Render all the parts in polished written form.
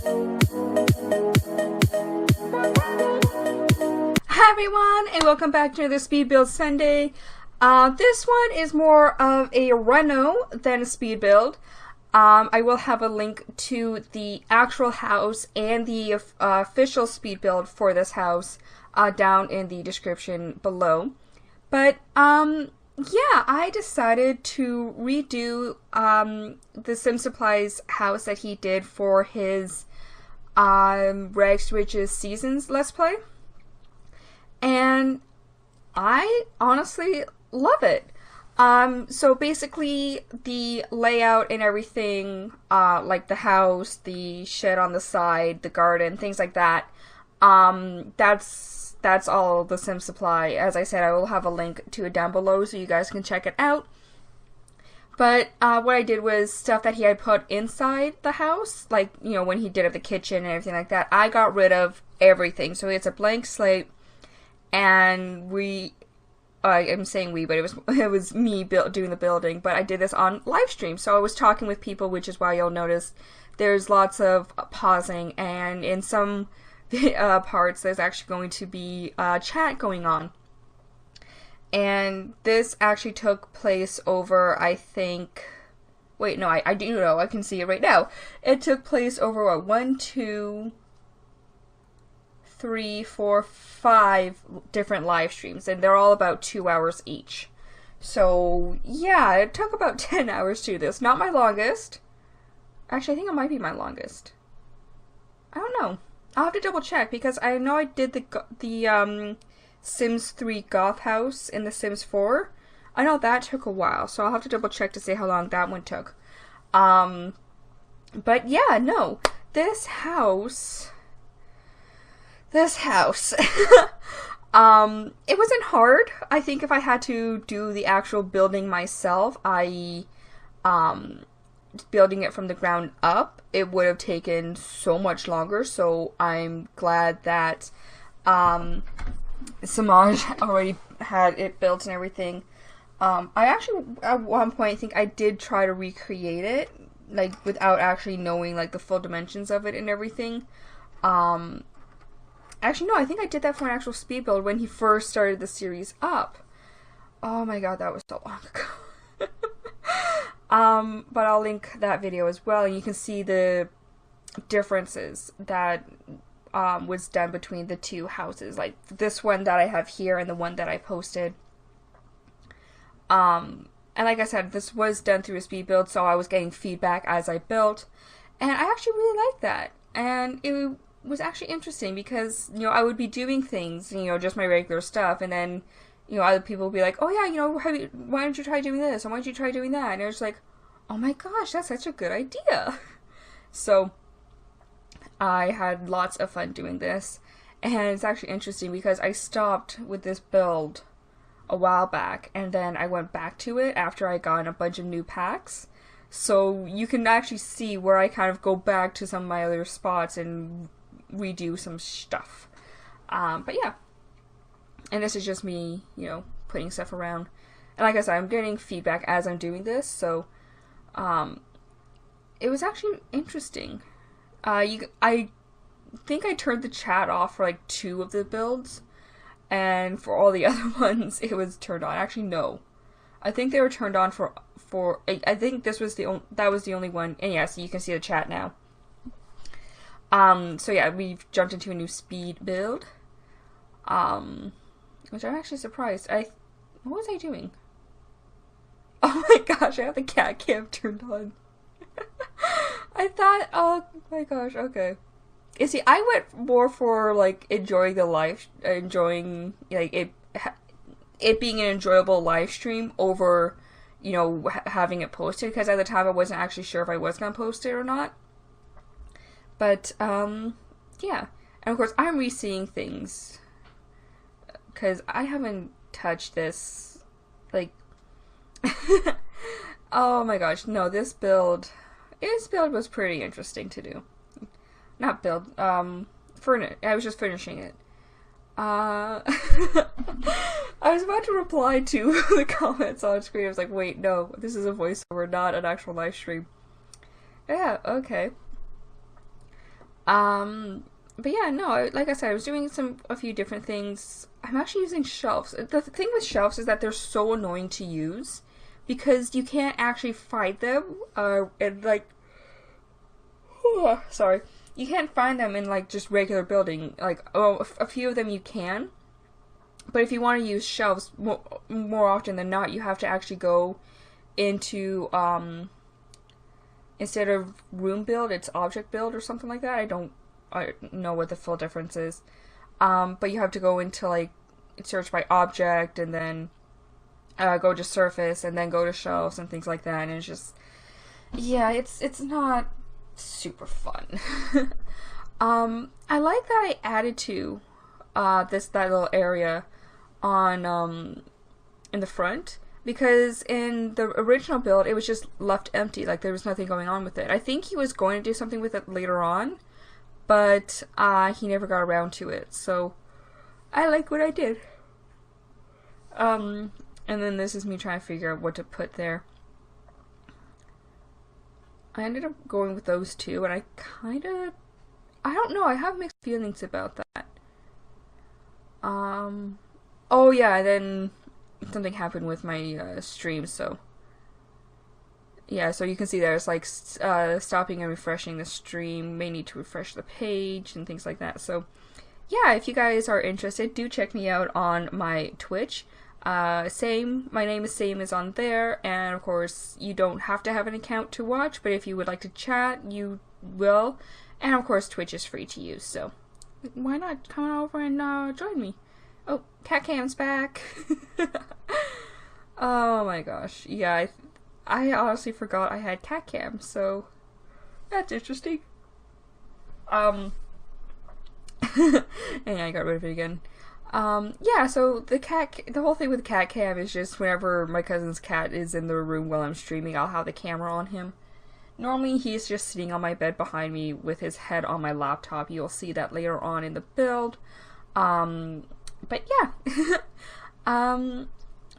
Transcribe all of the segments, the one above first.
Hi everyone, and welcome back to the Speed Build Sunday. This one is more of a reno than a speed build. I will have a link to the actual house and the official speed build for this house down in the description below. But yeah, I decided to redo the Sim Supplies house that he did for his Rags to Riches Seasons Let's Play. And I honestly love it. So basically the layout and everything, like the house, the shed on the side, the garden, things like that, that's all the Sim Supply. As I said, I will have a link to it down below so you guys can check it out. But what I did was stuff that he had put inside the house, like, you know, when he did it, the kitchen and everything like that, I got rid of everything. So it's a blank slate. And I'm saying we, but it was me doing the building, but I did this on live stream, so I was talking with people, which is why you'll notice there's lots of pausing, and in some parts there's actually going to be chat going on. And this actually took place over, I think, wait, no, I do know, I can see it right now. It took place over, what, 1, 2... 3, 4, 5 different live streams, and they're all about 2 hours each. So yeah, it took about 10 hours to do this. Not my longest. Actually, I think it might be my longest. I don't know. I'll have to double check because I know I did the Sims 3 Goth House in the Sims 4. I know that took a while, so I'll have to double check to see how long that one took. But yeah, no. This house, it wasn't hard. I think if I had to do the actual building myself, i.e., building it from the ground up, it would have taken so much longer, so I'm glad that, Samaj already had it built and everything. I actually, at one point, I think I did try to recreate it, like, without actually knowing, like, the full dimensions of it and everything. Actually, no, I think I did that for an actual speed build when he first started the series up. Oh my god, that was so long ago. But I'll link that video as well, and you can see the differences that was done between the two houses. Like, this one that I have here and the one that I posted. And like I said, this was done through a speed build, so I was getting feedback as I built. And I actually really liked that. And it was actually interesting because, you know, I would be doing things, you know, just my regular stuff, and then, you know, other people would be like, oh yeah, you know, why don't you try doing this, and why don't you try doing that, and it was like, oh my gosh, that's such a good idea. So, I had lots of fun doing this, and it's actually interesting because I stopped with this build a while back, and then I went back to it after I got a bunch of new packs, so you can actually see where I kind of go back to some of my other spots and redo some stuff. But yeah. And this is just me, you know, putting stuff around. And like I said, I'm getting feedback as I'm doing this, so it was actually interesting. I think I turned the chat off for like 2 of the builds, and for all the other ones it was turned on. Actually, no. I think they were turned on for I think this was that was the only one. And yeah, so you can see the chat now. So yeah, we've jumped into a new speed build, which I'm actually surprised. What was I doing? Oh my gosh, I have the cat cam turned on. I thought, oh my gosh, okay. You see, I went more for, like, enjoying the live, enjoying, like, it being an enjoyable live stream over, you know, having it posted, because at the time I wasn't actually sure if I was going to post it or not. But, yeah. And of course, I'm re-seeing things, because I haven't touched this, like, oh my gosh, no, this build was pretty interesting to do. Not build, I was just finishing it. I was about to reply to the comments on screen. I was like, wait, no, this is a voiceover, not an actual live stream. Yeah, okay. But yeah, no, like I said, I was doing a few different things. I'm actually using shelves. The thing with shelves is that they're so annoying to use because you can't actually find them. And like, sorry, you can't find them in like just regular building. Like, oh, a few of them you can, but if you want to use shelves more often than not, you have to actually go into instead of room build, it's object build or something like that. I don't know what the full difference is. But you have to go into like search by object and then go to surface and then go to shelves and things like that. And it's just, yeah, it's not super fun. I like that I added to that little area on in the front, because in the original build it was just left empty, like there was nothing going on with it. I think he was going to do something with it later on, but he never got around to it, so I like what I did. And then this is me trying to figure out what to put there. I ended up going with those two, and I don't know, I have mixed feelings about that. Oh yeah, then something happened with my stream, so yeah, so you can see there it's like stopping and refreshing the stream, may need to refresh the page and things like that. So yeah, if you guys are interested, do check me out on my Twitch. My name is same as on there, and of course you don't have to have an account to watch, but if you would like to chat, you will. And of course Twitch is free to use, so why not come over and join me? Oh, Cat Cam's back. Oh my gosh. Yeah, I honestly forgot I had Cat Cam, so that's interesting. And yeah, I got rid of it again. Yeah, so the whole thing with Cat Cam is just whenever my cousin's cat is in the room while I'm streaming, I'll have the camera on him. Normally he's just sitting on my bed behind me with his head on my laptop. You'll see that later on in the build. But yeah.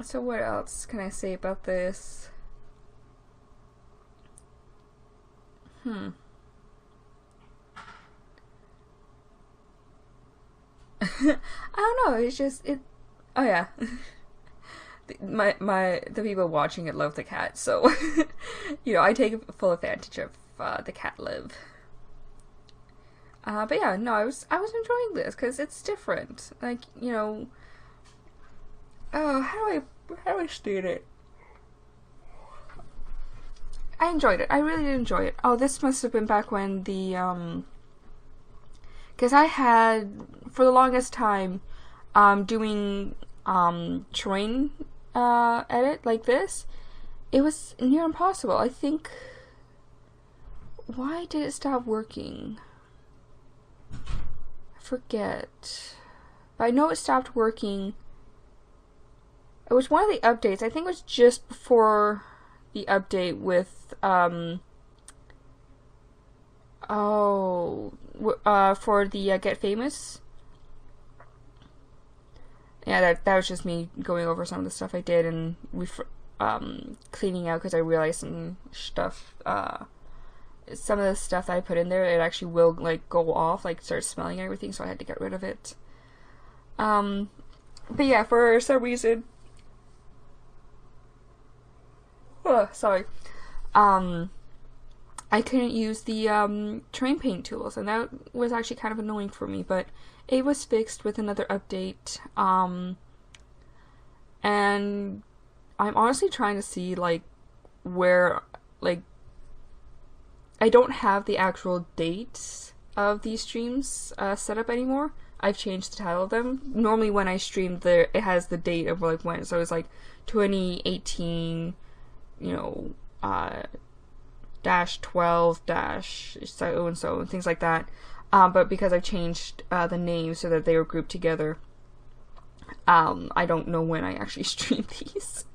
So what else can I say about this? I don't know, it's just, oh yeah. The people watching it love the cat, so, you know, I take full advantage of, the cat love. But yeah, no, I was enjoying this, because it's different. Like, you know, how do I state it? I enjoyed it. I really did enjoy it. Oh, this must have been back when the, because I had, for the longest time, doing, terrain, edit like this. It was near impossible. I think, why did it stop working? I forget. But I know it stopped working. It was one of the updates. I think it was just before the update with, for the Get Famous. Yeah, that was just me going over some of the stuff I did and cleaning out, because I realized some stuff, some of the stuff that I put in there, it actually will like go off, like start smelling and everything, so I had to get rid of it. But yeah, for some reason, sorry, I couldn't use the terrain paint tools, and that was actually kind of annoying for me, but it was fixed with another update, and I'm honestly trying to see, like, where, like, I don't have the actual dates of these streams set up anymore. I've changed the title of them. Normally when I stream, it has the date of, like, when, so it's like 2018, you know, -12 so and so and things like that. But because I've changed the names so that they were grouped together, I don't know when I actually stream these.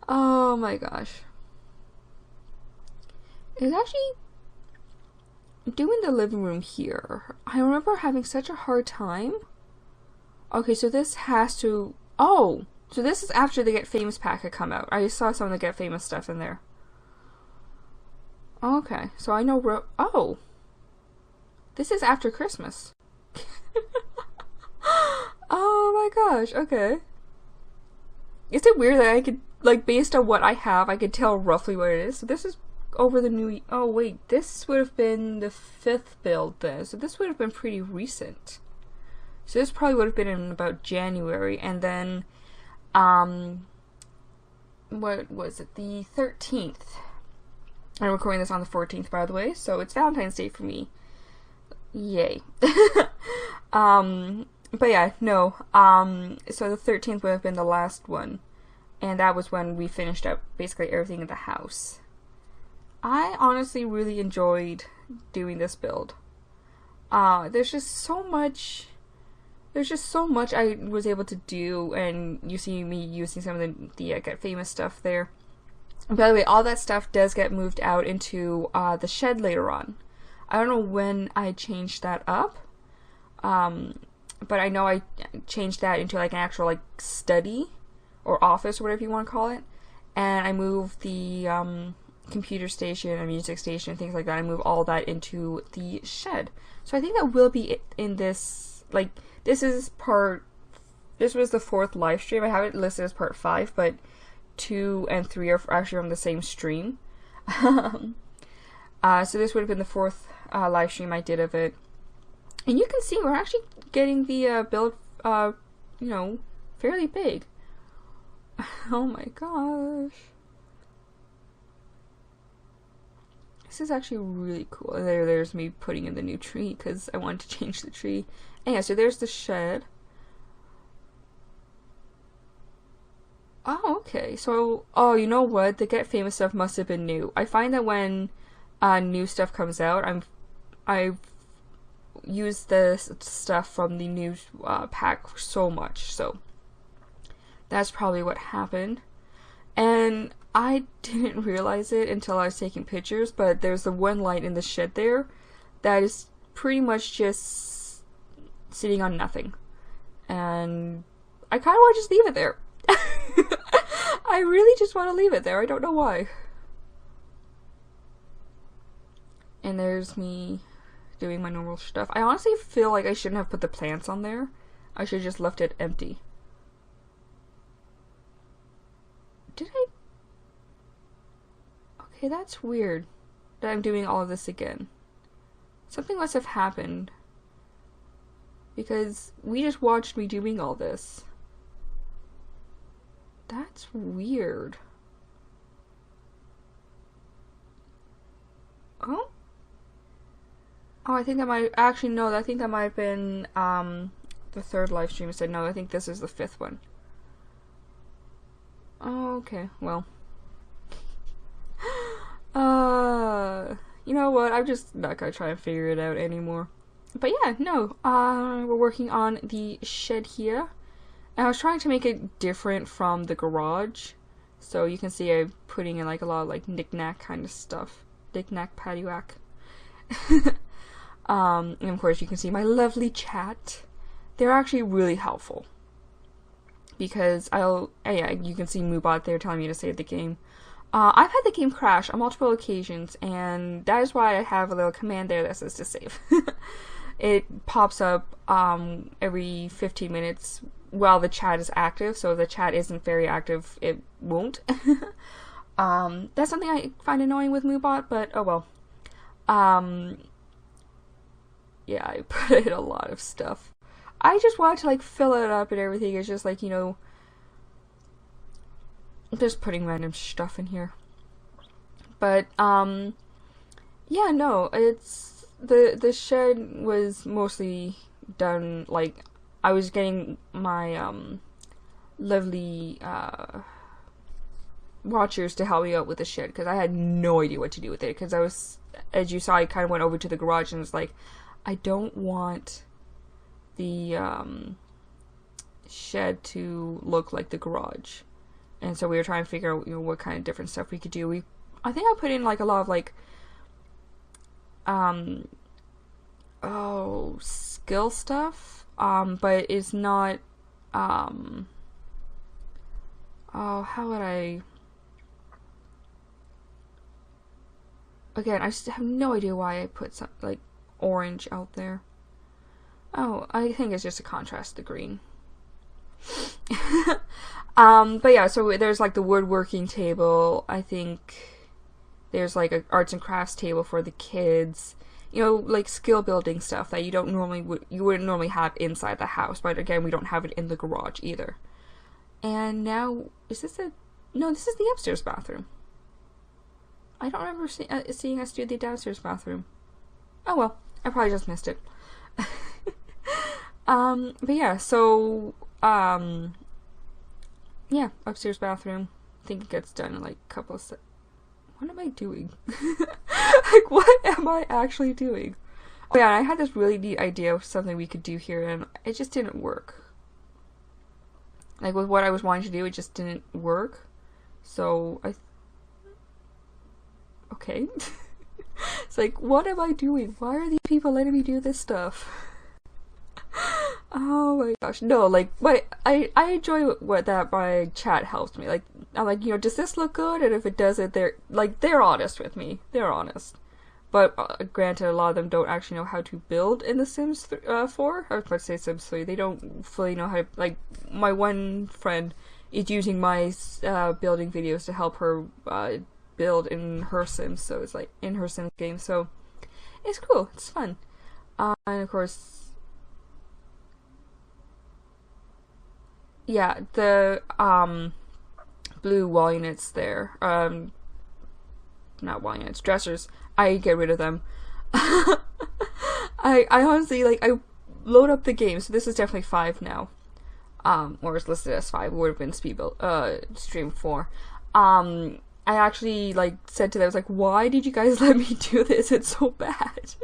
Oh my gosh. It's actually doing the living room here. I remember having such a hard time. Okay, so this has to... Oh! So this is after the Get Famous pack had come out. I saw some of the Get Famous stuff in there. Okay, so I know... Oh! This is after Christmas. Oh my gosh, okay. Is it weird that I could, like, based on what I have, I could tell roughly what it is? So this is over the new... Oh wait, this would have been the 5th build then. So this would have been pretty recent. So this probably would have been in about January. And then, what was it? The 13th. I'm recording this on the 14th, by the way. So it's Valentine's Day for me. Yay. But yeah, no. So the 13th would have been the last one. And that was when we finished up basically everything in the house. I honestly really enjoyed doing this build. There's just so much I was able to do, and you see me using some of the Get Famous stuff there. And by the way, all that stuff does get moved out into the shed later on. I don't know when I changed that up. But I know I changed that into like an actual like study or office or whatever you want to call it. And I moved the computer station and music station and things like that. I moved all that into the shed. So I think that will be it in this, like, this was the 4th live stream. I have it listed as part 5, but 2 and 3 are actually from the same stream. So this would have been the 4th live stream I did of it. And you can see we're actually getting the build, you know, fairly big. Oh my gosh. This is actually really cool. There's me putting in the new tree because I wanted to change the tree. And yeah, so there's the shed. Oh, okay. So, oh, you know what? The Get Famous stuff must have been new. I find that when new stuff comes out, I've used this stuff from the new pack so much, so that's probably what happened. And I didn't realize it until I was taking pictures, but there's the one light in the shed there that is pretty much just sitting on nothing, and I kind of want to just leave it there. I really just want to leave it there. I don't know why. And there's me doing my normal stuff. I honestly feel like I shouldn't have put the plants on there. I should have just left it empty. Did I? Okay, that's weird that I'm doing all of this again. Something must have happened, because we just watched me doing all this. That's weird. Oh? Oh, I think that might... Actually, no, I think that might have been the 3rd live stream. I said, no, I think this is the 5th one. Oh, okay, well. You know what? I'm just not gonna try and figure it out anymore. But yeah, no, we're working on the shed here. And I was trying to make it different from the garage. So you can see I'm putting in like a lot of like knick-knack kind of stuff. Knick-knack, paddywhack. And of course you can see my lovely chat. They're actually really helpful. Because yeah, you can see Moobot there telling me to save the game. I've had the game crash on multiple occasions, and that is why I have a little command there that says to save. It pops up every 15 minutes while the chat is active, so if the chat isn't very active, it won't. That's something I find annoying with Moobot, but oh well. Yeah, I put in a lot of stuff. I just wanted to like fill it up and everything. It's just like, you know, just putting random stuff in here. But yeah, no, it's the shed was mostly done. Like, I was getting my lovely watchers to help me out with the shed because I had no idea what to do with it. Because I was, as you saw, I kind of went over to the garage and was like, I don't want the shed to look like the garage. And so we were trying to figure out, you know, what kind of different stuff we could do. I think I put in like a lot of like skill stuff, but it's not how would I, again, I just have no idea why I put some like orange out there. Oh, I think it's just a contrast to the green. But yeah, so there's like the woodworking table. I think there's like an arts and crafts table for the kids. You know, like skill building stuff that you wouldn't normally have inside the house. But again, we don't have it in the garage either. And now, this is the upstairs bathroom. I don't remember seeing us do the downstairs bathroom. Oh well, I probably just missed it. But yeah, so, yeah, upstairs bathroom. I think it gets done in like a couple of What am I doing? Like, what am I actually doing? Oh yeah, I had this really neat idea of something we could do here, and it just didn't work. Like, with what I was wanting to do, it just didn't work. So, okay. It's like, what am I doing? Why are these people letting me do this stuff? Oh my gosh. No, like, I enjoy what that my chat helps me. Like, I'm like, you know, does this look good? And if it doesn't, they're honest with me. They're honest. But granted, a lot of them don't actually know how to build in The Sims 4. I was about to say Sims 3. They don't fully know how to, like, my one friend is using my building videos to help her build in her Sims. So it's like, in her Sims game. So it's cool. It's fun. And of course, yeah, the blue wall units there, not wall units, dressers, I get rid of them. I honestly, like, I load up the game, so this is definitely 5 now, or it's listed as 5, it would have been stream 4. I actually, like, said to them, I was like, why did you guys let me do this? It's so bad.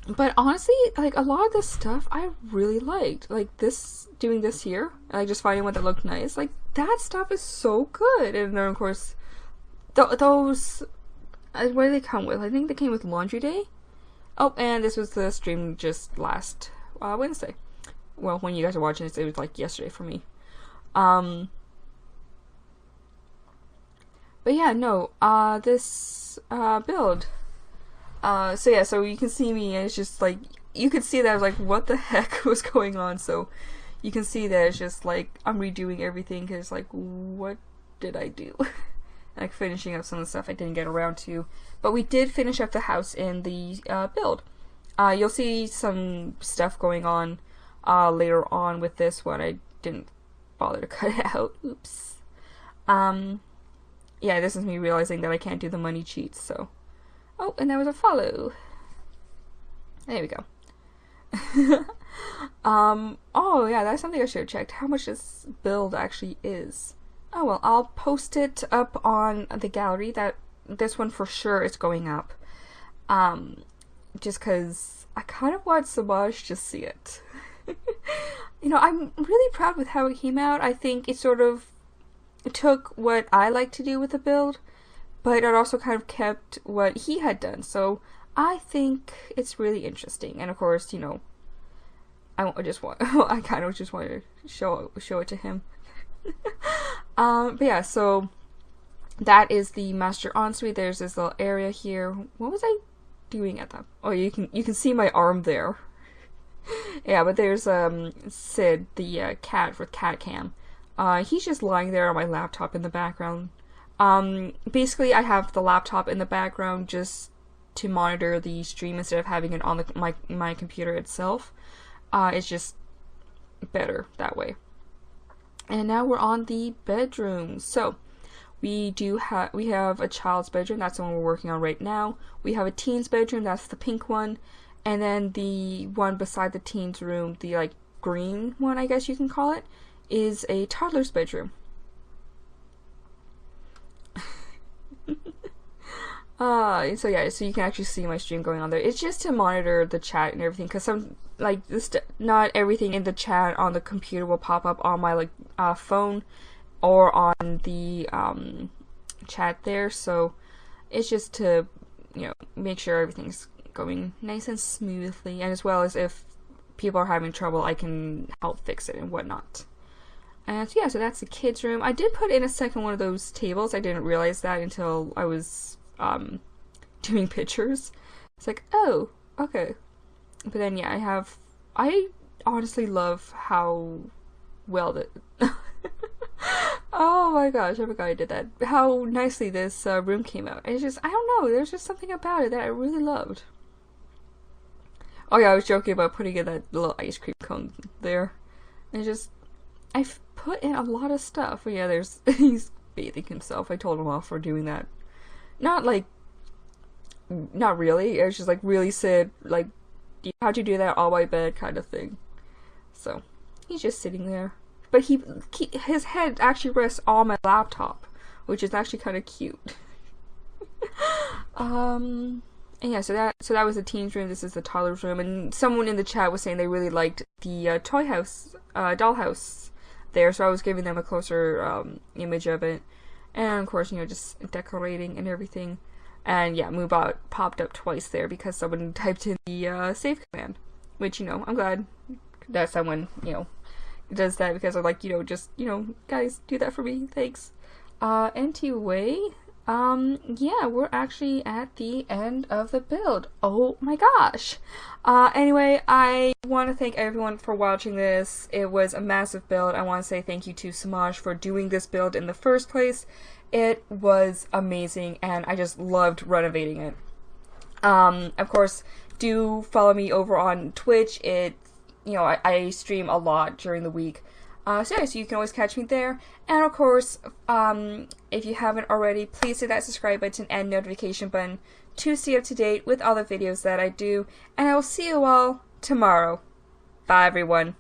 But honestly, like, a lot of this stuff I really liked. Like, doing this here, like, just finding one that looked nice. Like, that stuff is so good. And then, of course, those, what do they come with? I think they came with Laundry Day. Oh, and this was the stream just last Wednesday. Well, when you guys are watching this, it was, like, yesterday for me. But yeah, no, this build. So yeah, so you can see me, and it's just like, you can see that I was like, what the heck was going on? So you can see that it's just like, I'm redoing everything, because like, what did I do? Like, finishing up some of the stuff I didn't get around to. But we did finish up the house in the build. You'll see some stuff going on later on with this one. I didn't bother to cut it out. Oops. Yeah, this is me realizing that I can't do the money cheats, so. Oh, and there was a follow. There we go. Oh yeah, that's something I should have checked. How much this build actually is. Oh well, I'll post it up on the gallery. This one for sure is going up. Just cause I kind of want Samaj to see it. You know, I'm really proud with how it came out. I think it sort of took what I like to do with the build, but it also kind of kept what he had done. So I think it's really interesting. And of course, you know, I kind of just wanted to show it to him. But yeah, so that is the master ensuite. There's this little area here. What was I doing at that? Oh, you can see my arm there. Yeah, but there's Sid, the cat with cat cam. He's just lying there on my laptop in the background. Basically, I have the laptop in the background just to monitor the stream instead of having it on my computer itself. It's just better that way. And now we're on the bedroom. So we have a child's bedroom. That's the one we're working on right now. We have a teen's bedroom. That's the pink one. And then the one beside the teen's room, the like green one, I guess you can call it, is a toddler's bedroom. So yeah, so you can actually see my stream going on there. It's just to monitor the chat and everything, because not everything in the chat on the computer will pop up on my phone or on the chat there. So it's just to, you know, make sure everything's going nice and smoothly, and as well as if people are having trouble, I can help fix it and whatnot. And so yeah, so that's the kids' room. I did put in a second one of those tables. I didn't realize that until I was doing pictures. It's like, oh, okay. But then yeah, I honestly love how well that oh my gosh, I forgot I did that. How nicely this room came out. It's just, I don't know, there's just something about it that I really loved. Oh yeah, I was joking about putting in that little ice cream cone there. It's just, I've put in a lot of stuff. But yeah, there's, he's bathing himself. I told him off for doing that. Not really. It was just like, really, Sid, like, how'd you do that all white bed kind of thing. So, he's just sitting there. But his head actually rests on my laptop, which is actually kind of cute. And yeah, so that was the teens room. This is the toddler's room, and someone in the chat was saying they really liked the toy house, dollhouse there. So I was giving them a closer image of it, and of course, just decorating and everything. And yeah, Moobot popped up twice there because someone typed in the save command, which I'm glad that someone does that, because I'm like, just, guys, do that for me, thanks. Anyway, yeah, we're actually at the end of the build. Oh my gosh. Anyway, I want to thank everyone for watching this. It was a massive build. I want to say thank you to Samaj for doing this build in the first place. It was amazing, and I just loved renovating it. Of course, do follow me over on Twitch. I stream a lot during the week. So you can always catch me there. And of course, if you haven't already, please hit that subscribe button and notification button to stay up to date with all the videos that I do. And I will see you all tomorrow. Bye, everyone.